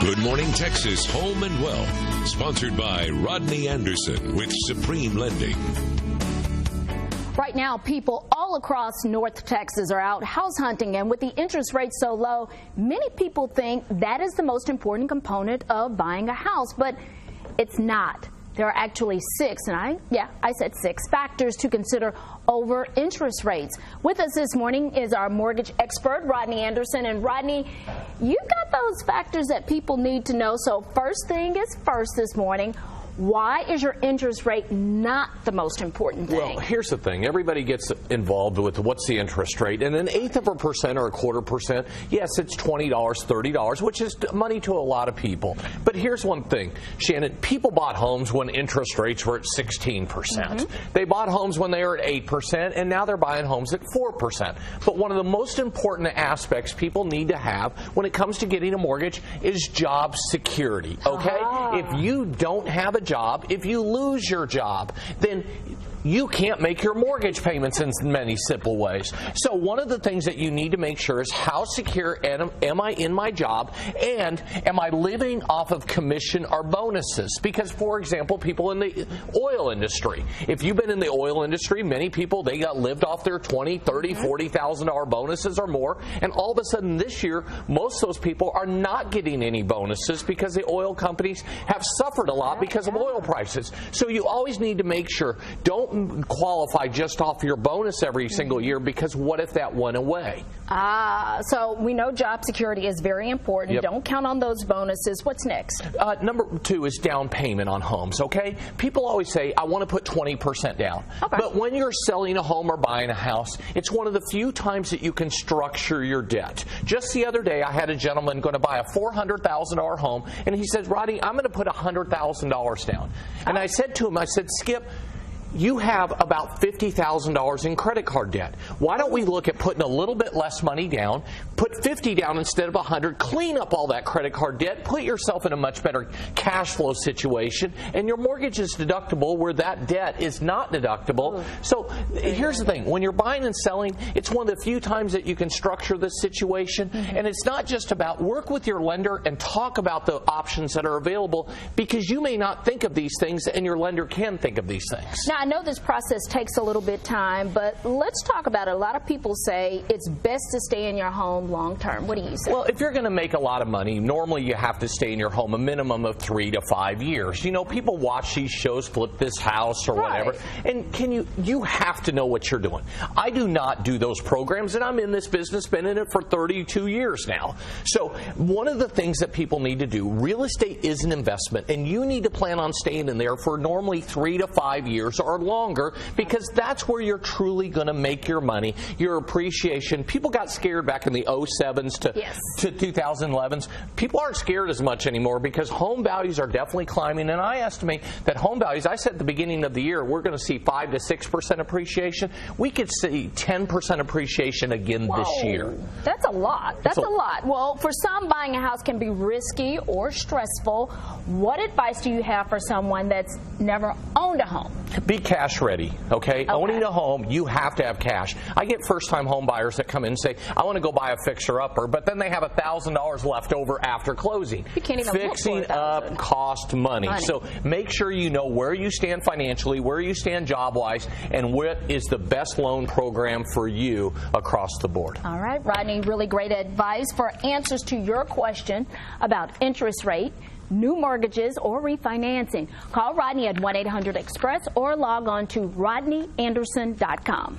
Good Morning Texas Home and Wealth, sponsored by Rodney Anderson with Supreme Lending. Right now, people all across North Texas are out house hunting, and with the interest rate so low, many people think that is the most important component of buying a house, but it's not. There are actually six, and I said six factors to consider over interest rates. With us this morning is our mortgage expert, Rodney Anderson. And Rodney, you've got those factors that people need to know. So first thing is first this morning. Why is your interest rate not the most important thing? Well, here's the thing. Everybody gets involved with what's the interest rate. And an 1/8% or 1/4%, yes, it's $20, $30, which is money to a lot of people. But here's one thing, Shannon. People bought homes when interest rates were at 16%. They bought homes when they were at 8%, and now they're buying homes at 4%. But one of the most important aspects people need to have when it comes to getting a mortgage is job security, okay? If you don't have a job, if you lose your job, then you can't make your mortgage payments in many simple ways. So one of the things that you need to make sure is how secure am I in my job, and am I living off of commission or bonuses? Because, for example, people in the oil industry, if you've been in the oil industry, many people, they got lived off their $20,000, $30,000, $40,000 bonuses or more, and all of a sudden this year, most of those people are not getting any bonuses because the oil companies have suffered a lot because of oil prices. So you always need to make sure, don't qualify just off your bonus every single year, because what if that went away? So we know job security is very important. Don't count on those bonuses. What's next? Number two is down payment on homes, okay? People always say, I want to put 20% down. Okay. But when you're selling a home or buying a house, it's one of the few times that you can structure your debt. Just the other day, I had a gentleman going to buy a $400,000 home, and he says, Rodney, I'm going to put $100,000 down. And I said to him, I said, Skip, you have about $50,000 in credit card debt. Why don't we look at putting a little bit less money down, put 50 down instead of 100, clean up all that credit card debt, put yourself in a much better cash flow situation, and your mortgage is deductible where that debt is not deductible. So here's the thing. When you're buying and selling, it's one of the few times that you can structure this situation, and it's not just about work with your lender and talk about the options that are available, because you may not think of these things and your lender can think of these things. Now, I know this process takes a little bit of time, but let's talk about it. A lot of people say it's best to stay in your home long term. What do you say? Well, if you're going to make a lot of money, normally you have to stay in your home a minimum of 3 to 5 years. You know, people watch these shows, Flip This House or whatever, and you have to know what you're doing. I do not do those programs, and I'm in this business, been in it for 32 years now. So one of the things that people need to do, real estate is an investment, and you need to plan on staying in there for normally 3 to 5 years or longer, because that's where you're truly going to make your money, your appreciation. People got scared back in the 07s to 2011s. People aren't scared as much anymore because home values are definitely climbing, and I estimate that home values, I said at the beginning of the year, we're going to see 5 to 6% appreciation. We could see 10% appreciation again this year. That's a lot. That's a lot. Well, for some, buying a house can be risky or stressful. What advice do you have for someone that's never owned a home? Be cash ready, okay? Owning a home, you have to have cash. I get first-time home buyers that come in and say, I want to go buy a fixer-upper, but then they have $1,000 left over after closing. You can't even Fixing up costs money. So make sure you know where you stand financially, where you stand job-wise, and what is the best loan program for you across the board. All right, Rodney, really great advice. For answers to your question about interest rate, new mortgages, or refinancing, call Rodney at 1-800-EXPRESS or log on to rodneyanderson.com.